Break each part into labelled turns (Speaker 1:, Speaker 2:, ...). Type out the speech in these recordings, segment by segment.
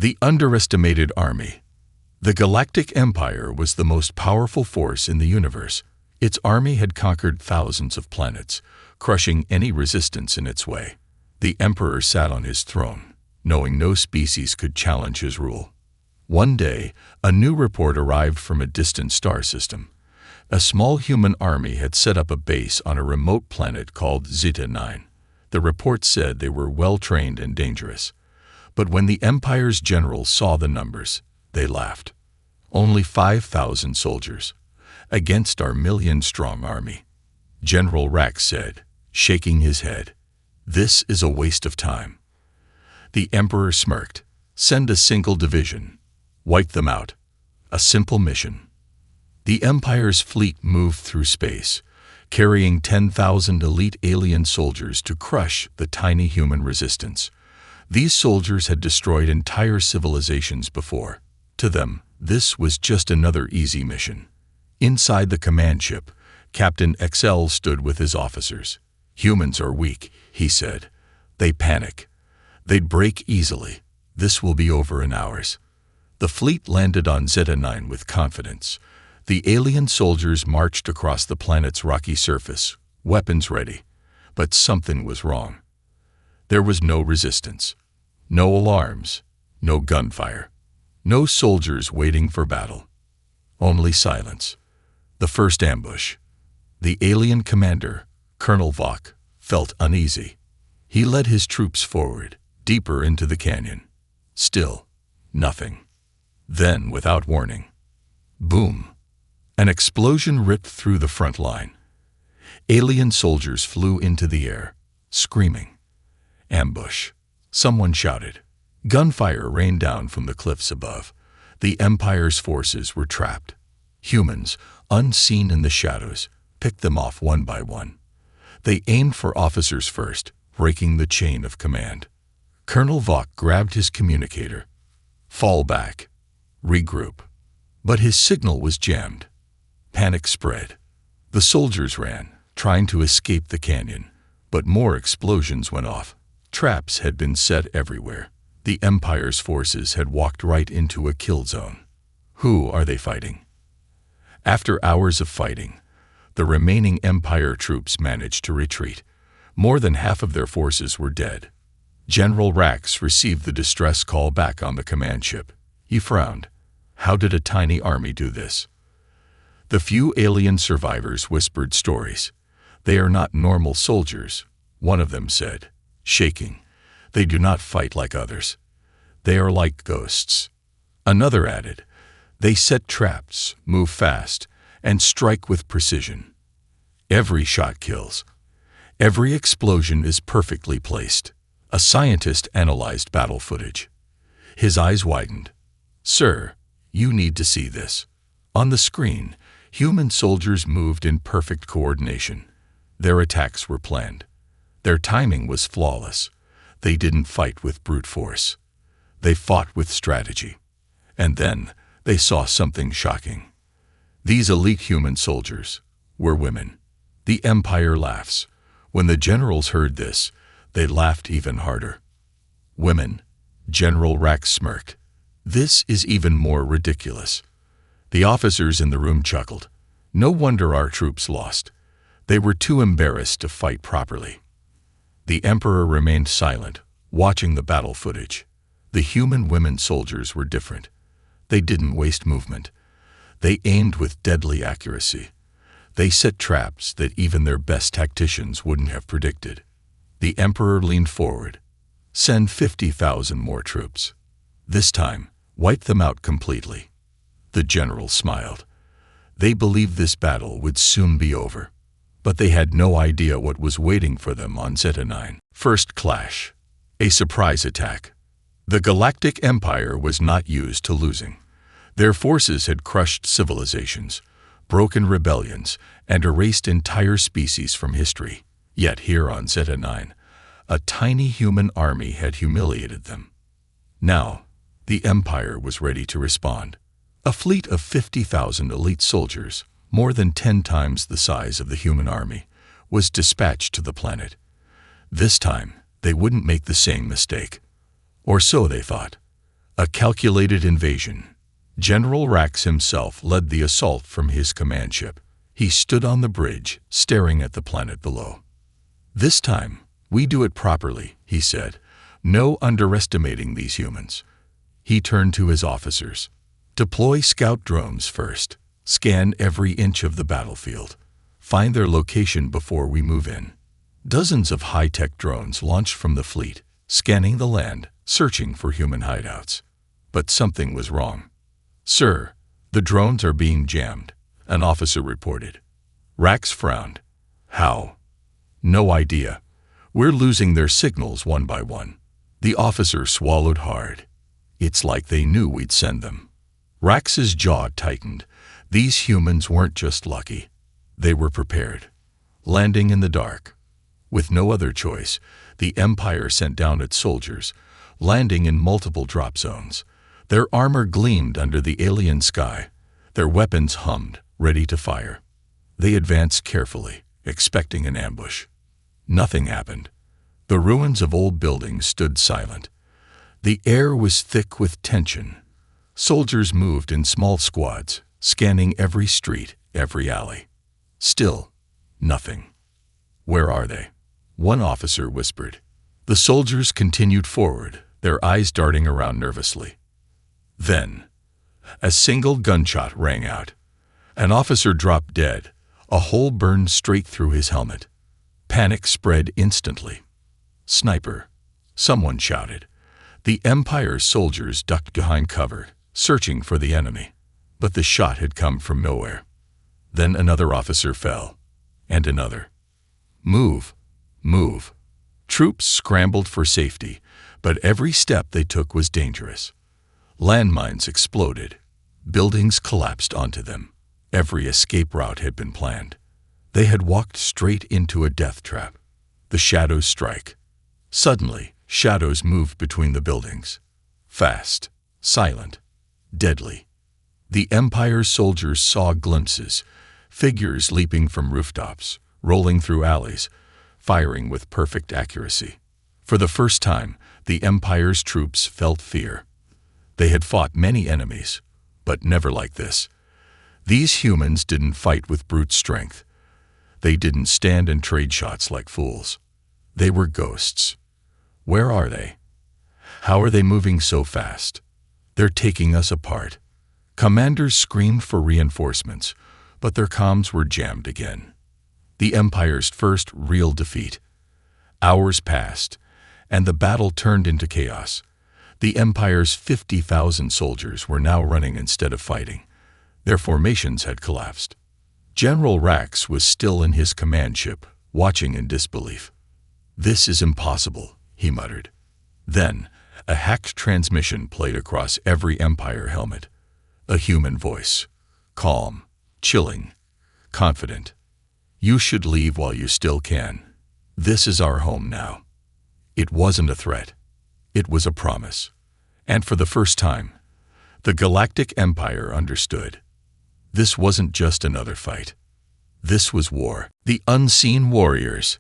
Speaker 1: The underestimated army. The Galactic Empire was the most powerful force in the universe. Its army had conquered thousands of planets, crushing any resistance in its way. The Emperor sat on his throne, knowing no species could challenge his rule. One day, a new report arrived from a distant star system. A small human army had set up a base on a remote planet called Zeta 9. The report said they were well-trained and dangerous. But when the Empire's generals saw the numbers, they laughed. Only 5,000 soldiers, against our million-strong army. General Rax said, shaking his head, "This is a waste of time." The Emperor smirked. "Send a single division. Wipe them out. A simple mission." The Empire's fleet moved through space, carrying 10,000 elite alien soldiers to crush the tiny human resistance. These soldiers had destroyed entire civilizations before. To them, this was just another easy mission. Inside the command ship, Captain XL stood with his officers. "Humans are weak," he said. "They panic. They'd break easily. This will be over in hours." The fleet landed on Zeta 9 with confidence. The alien soldiers marched across the planet's rocky surface, weapons ready. But something was wrong. There was no resistance, no alarms, no gunfire, no soldiers waiting for battle. Only silence. The first ambush. The alien commander, Colonel Vok, felt uneasy. He led his troops forward, deeper into the canyon. Still, nothing. Then, without warning, boom! An explosion ripped through the front line. Alien soldiers flew into the air, screaming. Ambush. Someone shouted. Gunfire rained down from the cliffs above. The Empire's forces were trapped. Humans, unseen in the shadows, picked them off one by one. They aimed for officers first, breaking the chain of command. Colonel Vok grabbed his communicator. "Fall back. Regroup." But his signal was jammed. Panic spread. The soldiers ran, trying to escape the canyon, but more explosions went off. Traps had been set everywhere. The Empire's forces had walked right into a kill zone. Who are they fighting? After hours of fighting, the remaining Empire troops managed to retreat. More than half of their forces were dead. General Rax received the distress call back on the command ship. He frowned. How did a tiny army do this? The few alien survivors whispered stories. "They are not normal soldiers," one of them said, shaking. "They do not fight like others. They are like ghosts." Another added, "They set traps, move fast, and strike with precision. Every shot kills. Every explosion is perfectly placed." A scientist analyzed battle footage. His eyes widened. "Sir, you need to see this." On the screen, human soldiers moved in perfect coordination. Their attacks were planned. Their timing was flawless. They didn't fight with brute force. They fought with strategy. And then they saw something shocking. These elite human soldiers were women. The Empire laughs. When the generals heard this, they laughed even harder. "Women," General Rax smirked. "This is even more ridiculous." The officers in the room chuckled. "No wonder our troops lost. They were too embarrassed to fight properly." The Emperor remained silent, watching the battle footage. The human women soldiers were different. They didn't waste movement. They aimed with deadly accuracy. They set traps that even their best tacticians wouldn't have predicted. The Emperor leaned forward. "Send 50,000 more troops. This time, wipe them out completely." The general smiled. They believed this battle would soon be over. But they had no idea what was waiting for them on Zeta 9. First clash. A surprise attack. The Galactic Empire was not used to losing. Their forces had crushed civilizations, broken rebellions, and erased entire species from history. Yet here on Zeta 9, a tiny human army had humiliated them. Now, the Empire was ready to respond. A fleet of 50,000 elite soldiers, more than 10 times the size of the human army, was dispatched to the planet. This time, they wouldn't make the same mistake. Or so they thought. A calculated invasion. General Rax himself led the assault from his command ship. He stood on the bridge, staring at the planet below. "This time, we do it properly," he said. "No underestimating these humans." He turned to his officers. "Deploy scout drones first. Scan every inch of the battlefield. Find their location before we move in." Dozens of high-tech drones launched from the fleet, scanning the land, searching for human hideouts. But something was wrong. "Sir, the drones are being jammed," an officer reported. Rax frowned. "How?" "No idea. We're losing their signals one by one." The officer swallowed hard. It's like they knew we'd send them. Rax's jaw tightened. These humans weren't just lucky. They were prepared. Landing in the dark. With no other choice, the Empire sent down its soldiers, landing in multiple drop zones. Their armor gleamed under the alien sky. Their weapons hummed, ready to fire. They advanced carefully, expecting an ambush. Nothing happened. The ruins of old buildings stood silent. The air was thick with tension. Soldiers moved in small squads, scanning every street, every alley. Still, nothing. "Where are they?" one officer whispered. The soldiers continued forward, their eyes darting around nervously. Then, a single gunshot rang out. An officer dropped dead, a hole burned straight through his helmet. Panic spread instantly. "Sniper!" someone shouted. The Empire's soldiers ducked behind cover, searching for the enemy. But the shot had come from nowhere. Then another officer fell, and another. "Move! Move!" Troops scrambled for safety, but every step they took was dangerous. Landmines exploded. Buildings collapsed onto them. Every escape route had been planned. They had walked straight into a death trap. The shadows strike. Suddenly, shadows moved between the buildings. Fast, silent, deadly. The Empire's soldiers saw glimpses, figures leaping from rooftops, rolling through alleys, firing with perfect accuracy. For the first time, the Empire's troops felt fear. They had fought many enemies, but never like this. These humans didn't fight with brute strength. They didn't stand and trade shots like fools. They were ghosts. Where are they? How are they moving so fast? They're taking us apart. Commanders screamed for reinforcements, but their comms were jammed again. The Empire's first real defeat. Hours passed, and the battle turned into chaos. The Empire's 50,000 soldiers were now running instead of fighting. Their formations had collapsed. General Rax was still in his command ship, watching in disbelief. "This is impossible," he muttered. Then, a hacked transmission played across every Empire helmet. A human voice, calm, chilling, confident. "You should leave while you still can. This is our home now." It wasn't a threat. It was a promise. And for the first time, the Galactic Empire understood. This wasn't just another fight. This was war. The unseen warriors.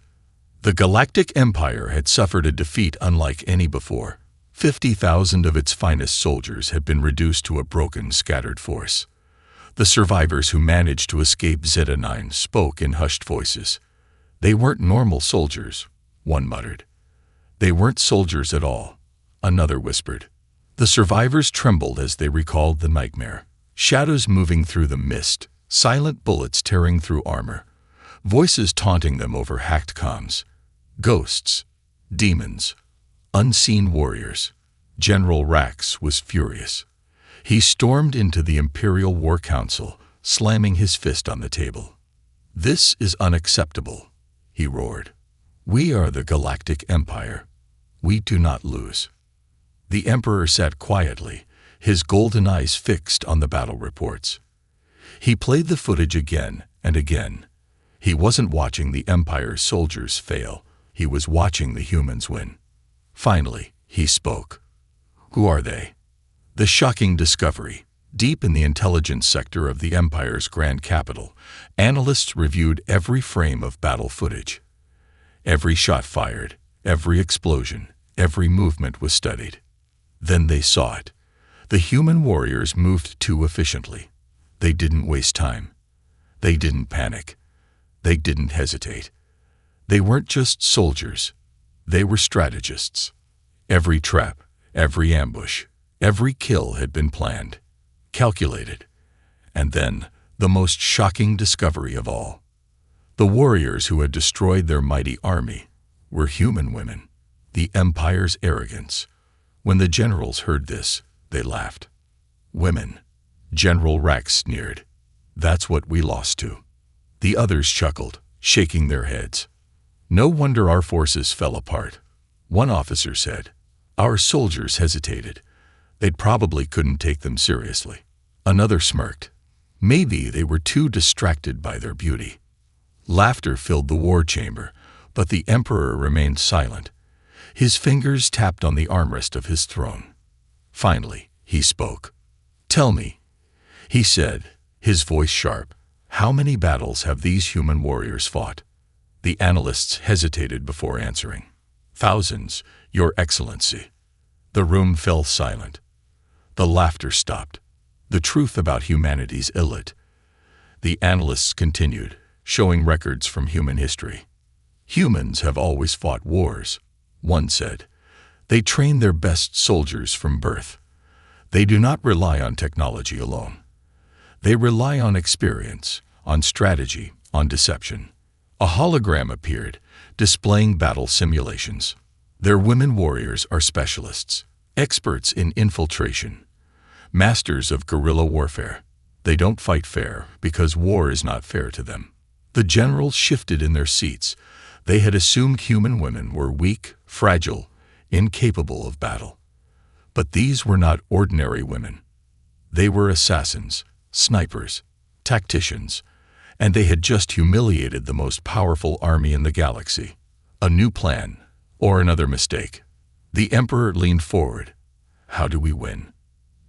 Speaker 1: The Galactic Empire had suffered a defeat unlike any before. 50,000 of its finest soldiers had been reduced to a broken, scattered force. The survivors who managed to escape Zeta 9 spoke in hushed voices. "They weren't normal soldiers," one muttered. "They weren't soldiers at all," another whispered. The survivors trembled as they recalled the nightmare. Shadows moving through the mist, silent bullets tearing through armor, voices taunting them over hacked comms. Ghosts, demons, unseen warriors. General Rax was furious. He stormed into the Imperial War Council, slamming his fist on the table. "This is unacceptable," he roared. "We are the Galactic Empire. We do not lose." The Emperor sat quietly, his golden eyes fixed on the battle reports. He played the footage again and again. He wasn't watching the Empire's soldiers fail. He was watching the humans win. Finally, he spoke. "Who are they?" The shocking discovery. Deep in the intelligence sector of the Empire's grand capital, analysts reviewed every frame of battle footage. Every shot fired, every explosion, every movement was studied. Then they saw it. The human warriors moved too efficiently. They didn't waste time. They didn't panic. They didn't hesitate. They weren't just soldiers. They were strategists. Every trap, every ambush, every kill had been planned, calculated. And then, the most shocking discovery of all. The warriors who had destroyed their mighty army were human women, the Empire's arrogance. When the generals heard this, they laughed. Women. General Rax sneered. That's what we lost to. The others chuckled, shaking their heads. No wonder our forces fell apart. One officer said, "Our soldiers hesitated. They probably couldn't take them seriously." Another smirked. Maybe they were too distracted by their beauty. Laughter filled the war chamber, but the emperor remained silent. His fingers tapped on the armrest of his throne. Finally, he spoke. "Tell me," he said, his voice sharp, "how many battles have these human warriors fought?" The analysts hesitated before answering. "Thousands, Your Excellency." The room fell silent. The laughter stopped. The truth about humanity's elite. The analysts continued, showing records from human history. "Humans have always fought wars," one said. "They train their best soldiers from birth. They do not rely on technology alone. They rely on experience, on strategy, on deception." A hologram appeared, displaying battle simulations. Their women warriors are specialists, experts in infiltration, masters of guerrilla warfare. They don't fight fair because war is not fair to them. The generals shifted in their seats. They had assumed human women were weak, fragile, incapable of battle. But these were not ordinary women. They were assassins, snipers, tacticians, and they had just humiliated the most powerful army in the galaxy. A new plan, or another mistake. The Emperor leaned forward. "How do we win?"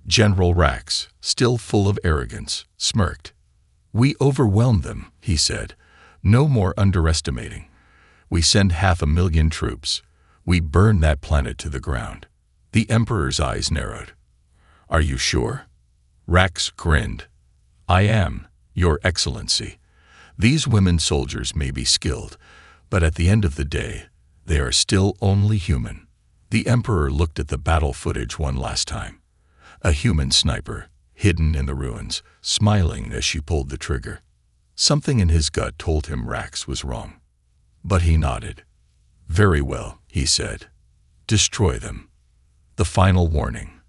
Speaker 1: General Rax, still full of arrogance, smirked. "We overwhelm them," he said. "No more underestimating. We send 500,000 troops. We burn that planet to the ground." The Emperor's eyes narrowed. "Are you sure?" Rax grinned. "I am, Your Excellency. These women soldiers may be skilled, but at the end of the day, they are still only human." The Emperor looked at the battle footage one last time. A human sniper, hidden in the ruins, smiling as she pulled the trigger. Something in his gut told him Rax was wrong. But he nodded. "Very well," he said. "Destroy them." The final warning.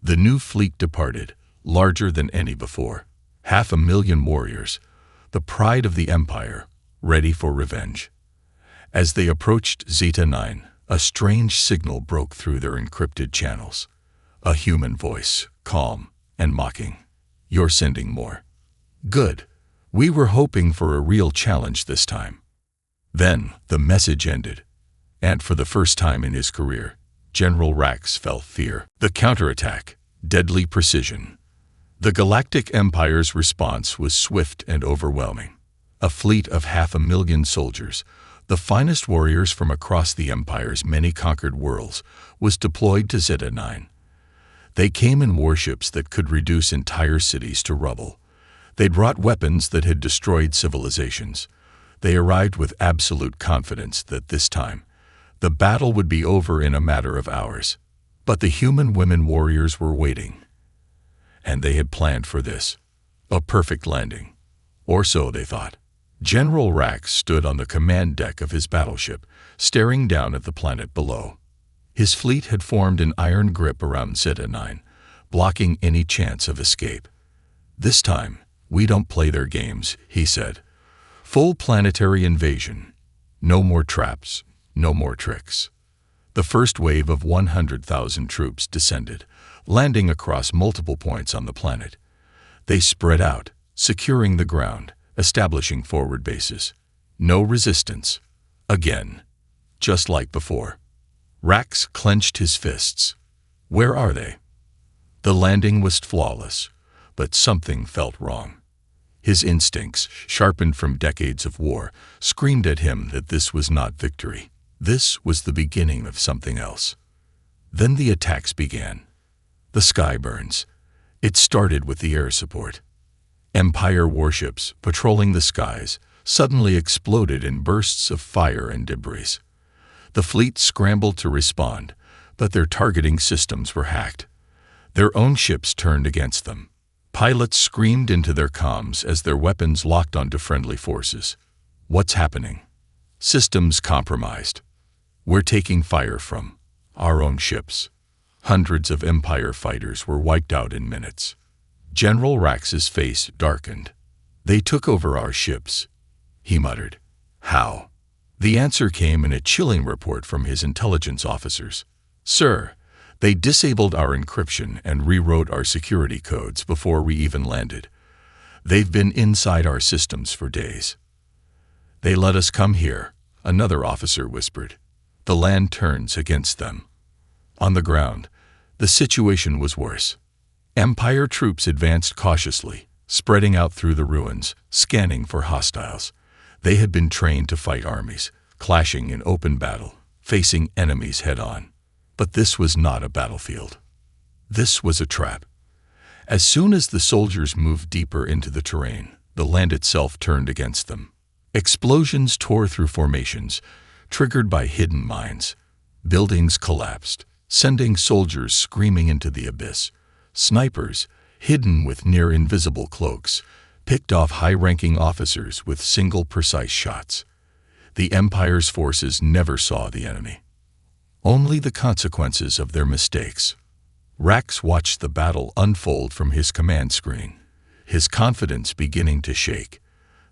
Speaker 1: The new fleet departed, larger than any before. 500,000 warriors, the pride of the Empire, ready for revenge. As they approached Zeta 9, a strange signal broke through their encrypted channels. A human voice, calm and mocking. "You're sending more. Good. We were hoping for a real challenge this time." Then the message ended, and for the first time in his career, General Rax felt fear. The counterattack, deadly precision. The Galactic Empire's response was swift and overwhelming. A fleet of 500,000 soldiers, the finest warriors from across the Empire's many conquered worlds, was deployed to Zeta 9. They came in warships that could reduce entire cities to rubble. They brought weapons that had destroyed civilizations. They arrived with absolute confidence that this time, the battle would be over in a matter of hours. But the human women warriors were waiting. And they had planned for this. A perfect landing. Or so they thought. General Rax stood on the command deck of his battleship, staring down at the planet below. His fleet had formed an iron grip around Zeta 9, blocking any chance of escape. "This time, we don't play their games," he said. "Full planetary invasion. No more traps, no more tricks." The first wave of 100,000 troops descended, landing across multiple points on the planet. They spread out, securing the ground, establishing forward bases. No resistance. Again. Just like before. Rax clenched his fists. Where are they? The landing was flawless, but something felt wrong. His instincts, sharpened from decades of war, screamed at him that this was not victory. This was the beginning of something else. Then the attacks began. The sky burns. It started with the air support. Empire warships, patrolling the skies, suddenly exploded in bursts of fire and debris. The fleet scrambled to respond, but their targeting systems were hacked. Their own ships turned against them. Pilots screamed into their comms as their weapons locked onto friendly forces. What's happening? Systems compromised. We're taking fire from our own ships. Hundreds of Empire fighters were wiped out in minutes. General Rax's face darkened. They took over our ships, he muttered. How? The answer came in a chilling report from his intelligence officers. Sir, they disabled our encryption and rewrote our security codes before we even landed. They've been inside our systems for days. They let us come here, another officer whispered. The land turns against them. On the ground, the situation was worse. Empire troops advanced cautiously, spreading out through the ruins, scanning for hostiles. They had been trained to fight armies, clashing in open battle, facing enemies head-on. But this was not a battlefield. This was a trap. As soon as the soldiers moved deeper into the terrain, the land itself turned against them. Explosions tore through formations, triggered by hidden mines. Buildings collapsed, sending soldiers screaming into the abyss. Snipers, hidden with near-invisible cloaks, picked off high-ranking officers with single precise shots. The Empire's forces never saw the enemy. Only the consequences of their mistakes. Rax watched the battle unfold from his command screen, his confidence beginning to shake.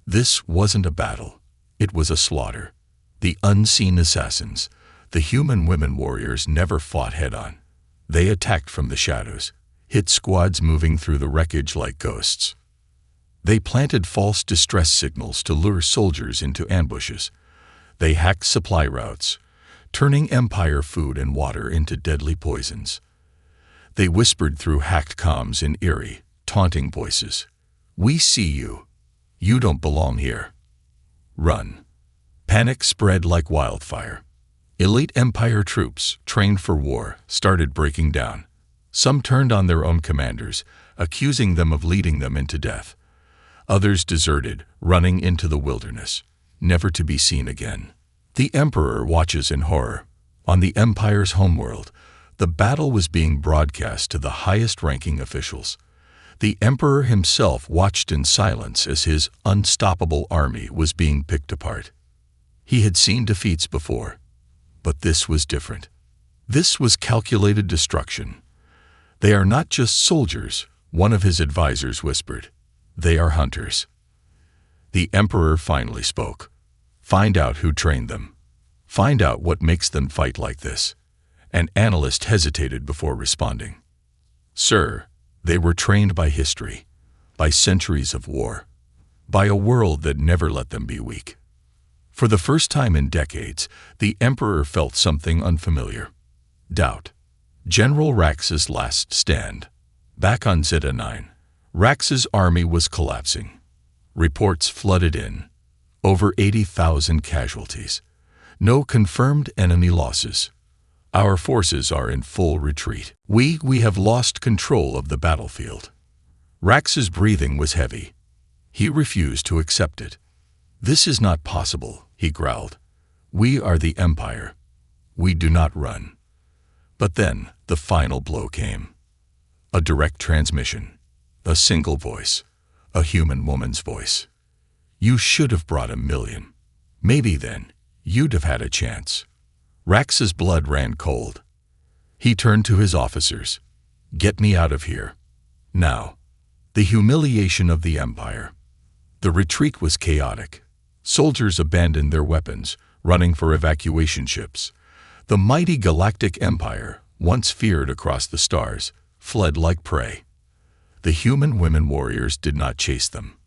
Speaker 1: This wasn't a battle. It was a slaughter. The unseen assassins, the human women warriors, never fought head-on. They attacked from the shadows, hit squads moving through the wreckage like ghosts. They planted false distress signals to lure soldiers into ambushes. They hacked supply routes, turning Empire food and water into deadly poisons. They whispered through hacked comms in eerie, taunting voices. We see you. You don't belong here. Run. Panic spread like wildfire. Elite Empire troops, trained for war, started breaking down. Some turned on their own commanders, accusing them of leading them into death. Others deserted, running into the wilderness, never to be seen again. The Emperor watches in horror. On the Empire's homeworld, the battle was being broadcast to the highest-ranking officials. The Emperor himself watched in silence as his unstoppable army was being picked apart. He had seen defeats before, but this was different. This was calculated destruction. They are not just soldiers, one of his advisors whispered. They are hunters. The Emperor finally spoke. Find out who trained them. Find out what makes them fight like this. An analyst hesitated before responding. Sir, they were trained by history, by centuries of war, by a world that never let them be weak. For the first time in decades, the Emperor felt something unfamiliar. Doubt. General Rax's last stand. Back on Zeta 9, Rax's army was collapsing. Reports flooded in. Over 80,000 casualties. No confirmed enemy losses. Our forces are in full retreat. We have lost control of the battlefield. Rax's breathing was heavy. He refused to accept it. This is not possible, he growled. We are the Empire. We do not run. But then the final blow came. A direct transmission. A single voice. A human woman's voice. You should have brought 1,000,000. Maybe then you'd have had a chance. Rax's blood ran cold. He turned to his officers. Get me out of here. Now. The humiliation of the Empire. The retreat was chaotic. Soldiers abandoned their weapons, running for evacuation ships. The mighty Galactic Empire, once feared across the stars, fled like prey. The human women warriors did not chase them.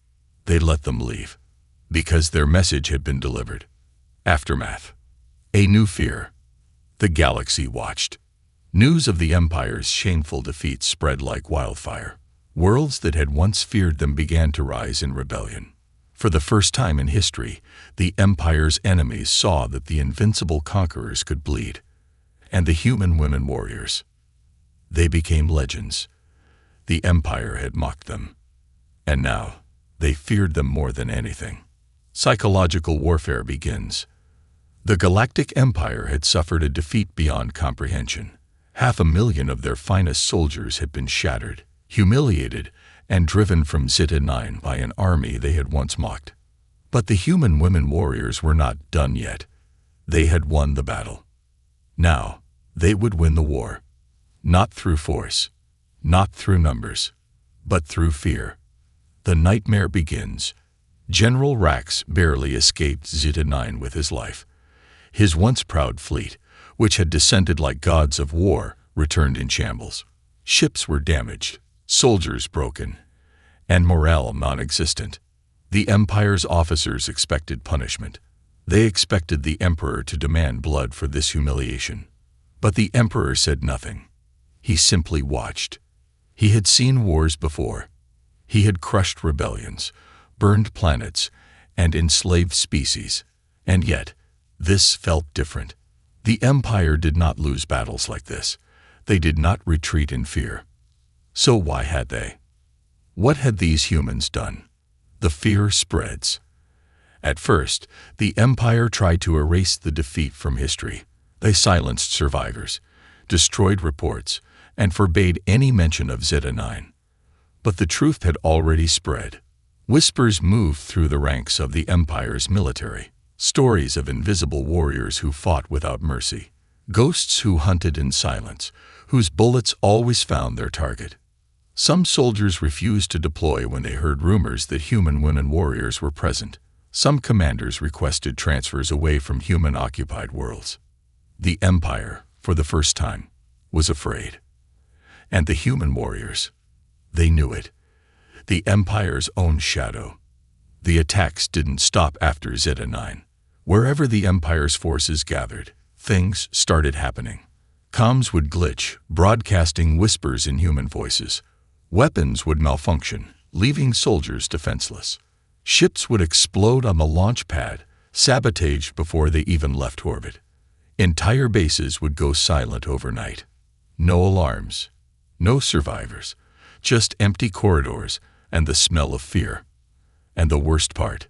Speaker 1: They let them leave, because their message had been delivered. Aftermath. A new fear. The galaxy watched. News of the Empire's shameful defeat spread like wildfire. Worlds that had once feared them began to rise in rebellion. For the first time in history, the Empire's enemies saw that the invincible conquerors could bleed. And the human women warriors. They became legends. The Empire had mocked them. And now, they feared them more than anything. Psychological warfare begins. The Galactic Empire had suffered a defeat beyond comprehension. 500,000 of their finest soldiers had been shattered, humiliated, and driven from Zeta 9 by an army they had once mocked. But the human women warriors were not done yet. They had won the battle. Now, they would win the war. Not through force, not through numbers, but through fear. The nightmare begins. General Rax barely escaped Zeta 9 with his life. His once proud fleet, which had descended like gods of war, returned in shambles. Ships were damaged, soldiers broken, and morale non-existent. The Empire's officers expected punishment. They expected the Emperor to demand blood for this humiliation. But the Emperor said nothing. He simply watched. He had seen wars before. He had crushed rebellions, burned planets, and enslaved species. And yet, this felt different. The Empire did not lose battles like this. They did not retreat in fear. So why had they? What had these humans done? The fear spreads. At first, the Empire tried to erase the defeat from history. They silenced survivors, destroyed reports, and forbade any mention of Zeta 9. But the truth had already spread. Whispers moved through the ranks of the Empire's military. Stories of invisible warriors who fought without mercy. Ghosts who hunted in silence, whose bullets always found their target. Some soldiers refused to deploy when they heard rumors that human women warriors were present. Some commanders requested transfers away from human-occupied worlds. The Empire, for the first time, was afraid. And the human warriors, they knew it. The Empire's own shadow. The attacks didn't stop after Zeta 9. Wherever the Empire's forces gathered, things started happening. Comms would glitch, broadcasting whispers in human voices. Weapons would malfunction, leaving soldiers defenseless. Ships would explode on the launch pad, sabotaged before they even left orbit. Entire bases would go silent overnight. No alarms, no survivors, just empty corridors and the smell of fear. And the worst part,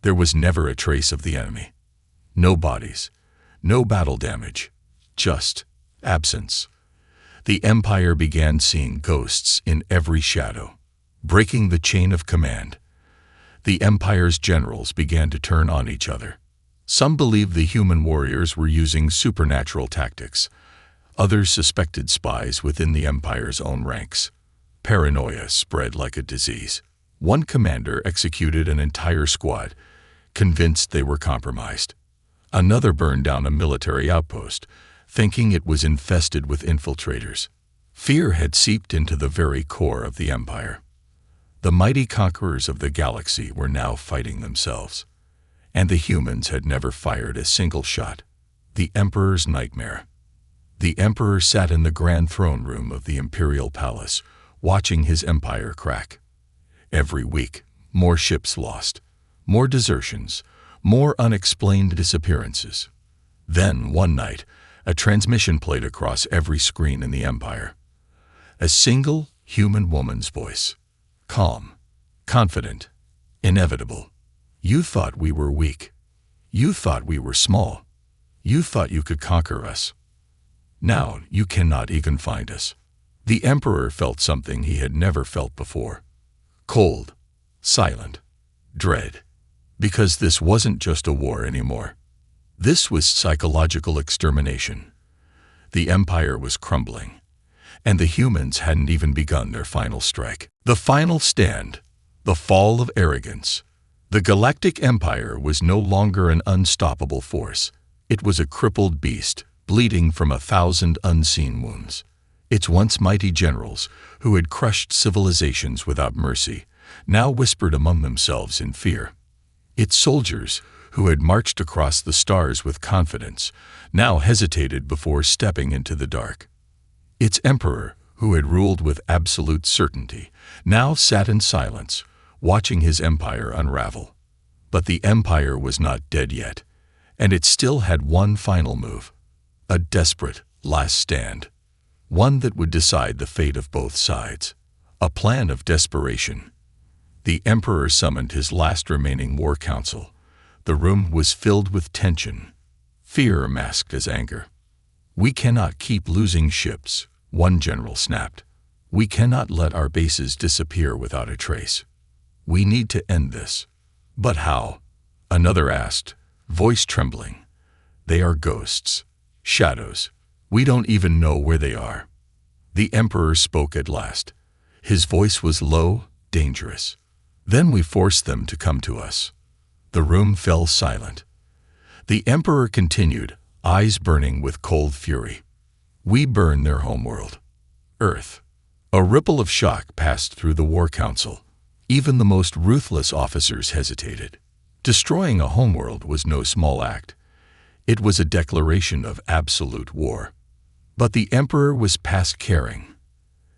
Speaker 1: there was never a trace of the enemy. No bodies, no battle damage, just absence. The Empire began seeing ghosts in every shadow, breaking the chain of command. The Empire's generals began to turn on each other. Some believed the human warriors were using supernatural tactics. Others suspected spies within the Empire's own ranks. Paranoia spread like a disease. One commander executed an entire squad, convinced they were compromised. Another burned down a military outpost, thinking it was infested with infiltrators. Fear had seeped into the very core of the Empire. The mighty conquerors of the galaxy were now fighting themselves. And the humans had never fired a single shot. The Emperor's nightmare. The Emperor sat in the grand throne room of the Imperial Palace, watching his empire crack. Every week, more ships lost, more desertions, more unexplained disappearances. Then, one night, a transmission played across every screen in the Empire. A single human woman's voice. Calm, confident, inevitable. You thought we were weak. You thought we were small. You thought you could conquer us. Now you cannot even find us. The Emperor felt something he had never felt before. Cold, silent, dread. Because this wasn't just a war anymore. This was psychological extermination. The Empire was crumbling, and the humans hadn't even begun their final strike. The final stand, the fall of arrogance. The Galactic Empire was no longer an unstoppable force. It was a crippled beast, bleeding from 1,000 unseen wounds. Its once mighty generals, who had crushed civilizations without mercy, now whispered among themselves in fear. Its soldiers, who had marched across the stars with confidence, now hesitated before stepping into the dark. Its emperor, who had ruled with absolute certainty, now sat in silence, watching his empire unravel. But the empire was not dead yet, and it still had one final move, a desperate last stand. one that would decide the fate of both sides. A plan of desperation. The emperor summoned his last remaining war council. The room was filled with tension, fear masked as anger. "We cannot keep losing ships," one general snapped. "We cannot let our bases disappear without a trace. We need to end this." "But how?" another asked, voice trembling. "They are ghosts, shadows. We don't even know where they are." The emperor spoke at last. His voice was low, dangerous. "Then we force them to come to us." The room fell silent. The emperor continued, eyes burning with cold fury. "We burn their homeworld, Earth." A ripple of shock passed through the war council. Even the most ruthless officers hesitated. Destroying a homeworld was no small act. It was a declaration of absolute war. But the emperor was past caring.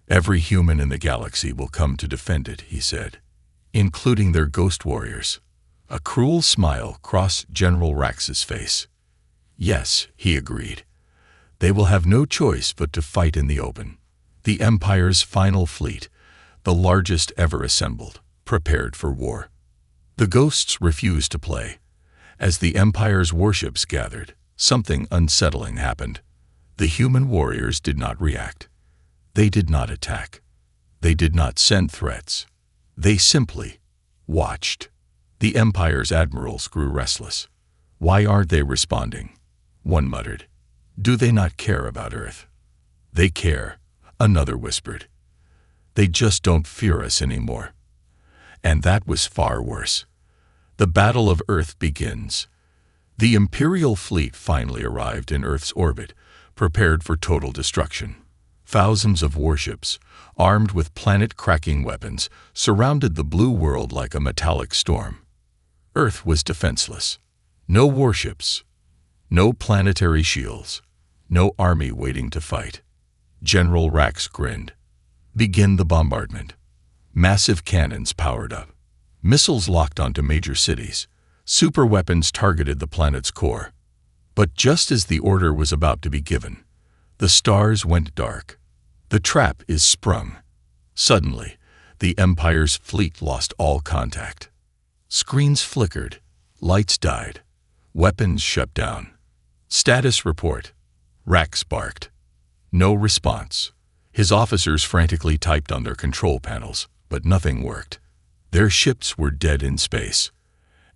Speaker 1: "Every human in the galaxy will come to defend it," he said, "including their ghost warriors." A cruel smile crossed General Rax's face. "Yes," he agreed. "They will have no choice but to fight in the open." The Empire's final fleet, the largest ever assembled, prepared for war. The ghosts refused to play. As the Empire's warships gathered, something unsettling happened. The human warriors did not react. They did not attack. They did not send threats. They simply watched. The Empire's admirals grew restless. "Why aren't they responding?" one muttered. "Do they not care about Earth?" "They care," another whispered. "They just don't fear us anymore." And that was far worse. The Battle of Earth begins. The Imperial fleet finally arrived in Earth's orbit, prepared for total destruction. Thousands of warships, armed with planet-cracking weapons, surrounded the blue world like a metallic storm. Earth was defenseless. No warships, no planetary shields, no army waiting to fight. General Rax grinned. "Begin the bombardment." Massive cannons powered up. Missiles locked onto major cities. Superweapons targeted the planet's core. But just as the order was about to be given, the stars went dark. The trap is sprung. Suddenly, the Empire's fleet lost all contact. Screens flickered, lights died, weapons shut down. "Status report," Rax barked. No response. His officers frantically typed on their control panels, but nothing worked. Their ships were dead in space.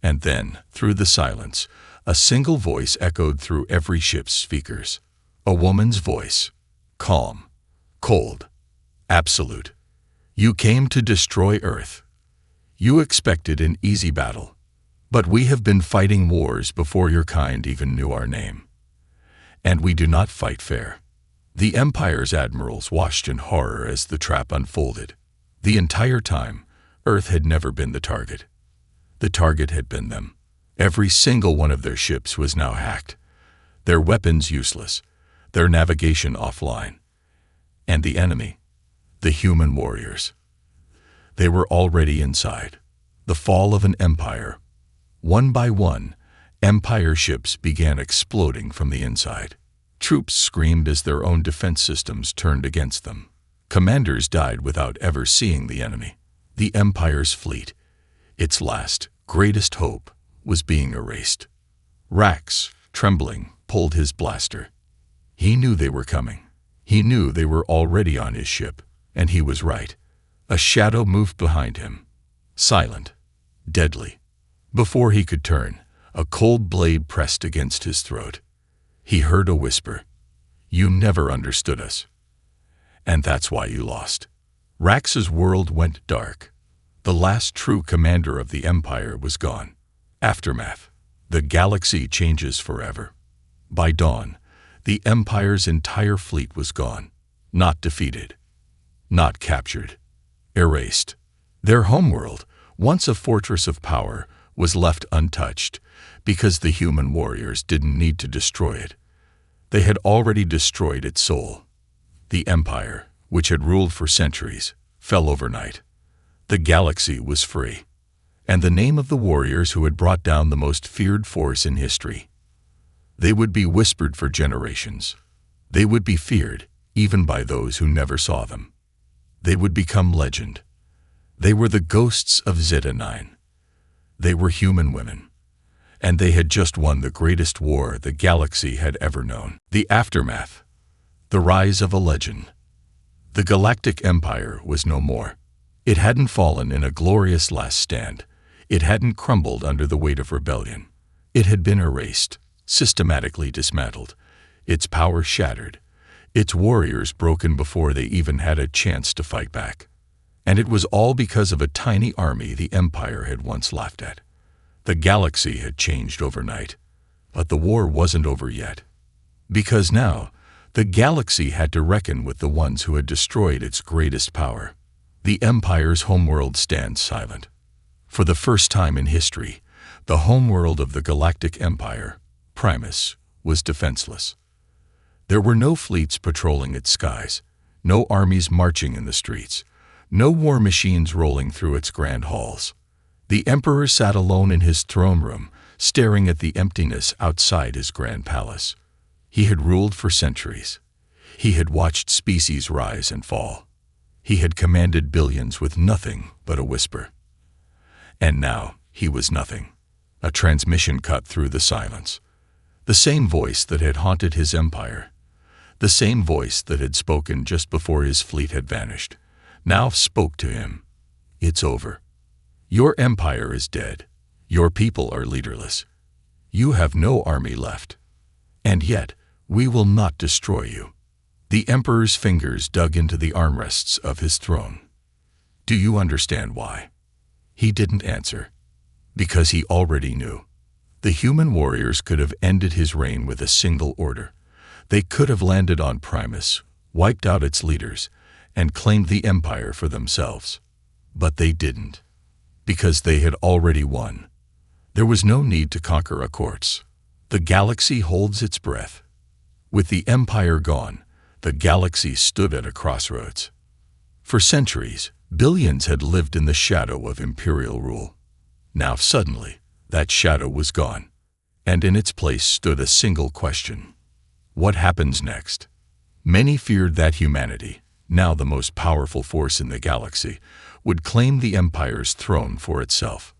Speaker 1: And then, through the silence, a single voice echoed through every ship's speakers. A woman's voice. Calm. Cold. Absolute. "You came to destroy Earth. You expected an easy battle. But we have been fighting wars before your kind even knew our name. And we do not fight fair." The Empire's admirals watched in horror as the trap unfolded. The entire time, Earth had never been the target. The target had been them. Every single one of their ships was now hacked, their weapons useless, their navigation offline. And the enemy, the human warriors. They were already inside. The fall of an empire. One by one, Empire ships began exploding from the inside. Troops screamed as their own defense systems turned against them. Commanders died without ever seeing the enemy. The Empire's fleet, its last, greatest hope, was being erased. Rax, trembling, pulled his blaster. He knew they were coming. He knew they were already on his ship, and he was right. A shadow moved behind him, silent, deadly. Before he could turn, a cold blade pressed against his throat. He heard a whisper. "You never understood us. And that's why you lost." Rax's world went dark. The last true commander of the Empire was gone. Aftermath. The galaxy changes forever. By dawn, the Empire's entire fleet was gone. Not defeated. Not captured. Erased. Their homeworld, once a fortress of power, was left untouched because the human warriors didn't need to destroy it. They had already destroyed its soul. The Empire, which had ruled for centuries, fell overnight. The galaxy was free. And the name of the warriors who had brought down the most feared force in history. They would be whispered for generations. They would be feared, even by those who never saw them. They would become legend. They were the ghosts of Zeta-9. They were human women. And they had just won the greatest war the galaxy had ever known. The aftermath. The rise of a legend. The Galactic Empire was no more. It hadn't fallen in a glorious last stand. It hadn't crumbled under the weight of rebellion. It had been erased, systematically dismantled, its power shattered, its warriors broken before they even had a chance to fight back. And it was all because of a tiny army the Empire had once laughed at. The galaxy had changed overnight, but the war wasn't over yet. Because now, the galaxy had to reckon with the ones who had destroyed its greatest power. The Empire's homeworld stands silent. For the first time in history, the homeworld of the Galactic Empire, Primus, was defenseless. There were no fleets patrolling its skies, no armies marching in the streets, no war machines rolling through its grand halls. The Emperor sat alone in his throne room, staring at the emptiness outside his grand palace. He had ruled for centuries. He had watched species rise and fall. He had commanded billions with nothing but a whisper. And now he was nothing. A transmission cut through the silence. The same voice that had haunted his empire, the same voice that had spoken just before his fleet had vanished, now spoke to him. It's over. Your empire is dead. Your people are leaderless. You have no army left. And yet, we will not destroy you. The Emperor's fingers dug into the armrests of his throne. Do you understand why? He didn't answer. Because he already knew. The human warriors could have ended his reign with a single order. They could have landed on Primus, wiped out its leaders, and claimed the Empire for themselves. But they didn't. Because they had already won. There was no need to conquer a course. The galaxy holds its breath. With the Empire gone, the galaxy stood at a crossroads. For centuries, billions had lived in the shadow of imperial rule. Now suddenly, that shadow was gone, and in its place stood a single question. What happens next? Many feared that humanity, now the most powerful force in the galaxy, would claim the Empire's throne for itself.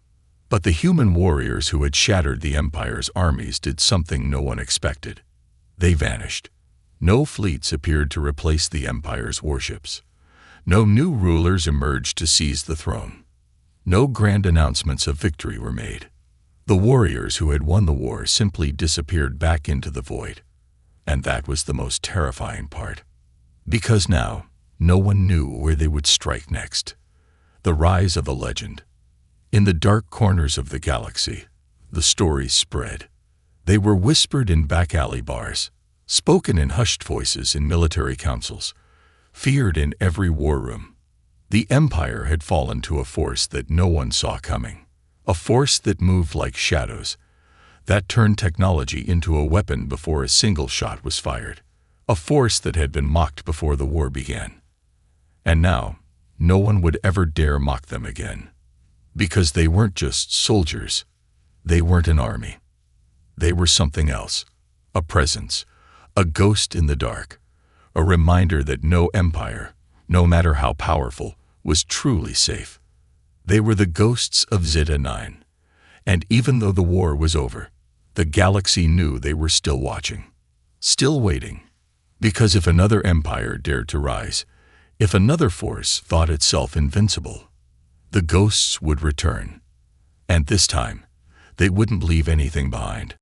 Speaker 1: But the human warriors who had shattered the Empire's armies did something no one expected. They vanished. No fleets appeared to replace the Empire's warships. No new rulers emerged to seize the throne. No grand announcements of victory were made. The warriors who had won the war simply disappeared back into the void. And that was the most terrifying part. Because now, no one knew where they would strike next. The rise of a legend. In the dark corners of the galaxy, the stories spread. They were whispered in back alley bars, spoken in hushed voices in military councils, feared in every war room. The Empire had fallen to a force that no one saw coming, a force that moved like shadows, that turned technology into a weapon before a single shot was fired, a force that had been mocked before the war began. And now, no one would ever dare mock them again. Because they weren't just soldiers. They weren't an army. They were something else, a presence, a ghost in the dark, a reminder that no empire, no matter how powerful, was truly safe. They were the ghosts of Zeta-9, and even though the war was over, the galaxy knew they were still watching, still waiting, because if another empire dared to rise, if another force thought itself invincible, the ghosts would return, and this time, they wouldn't leave anything behind.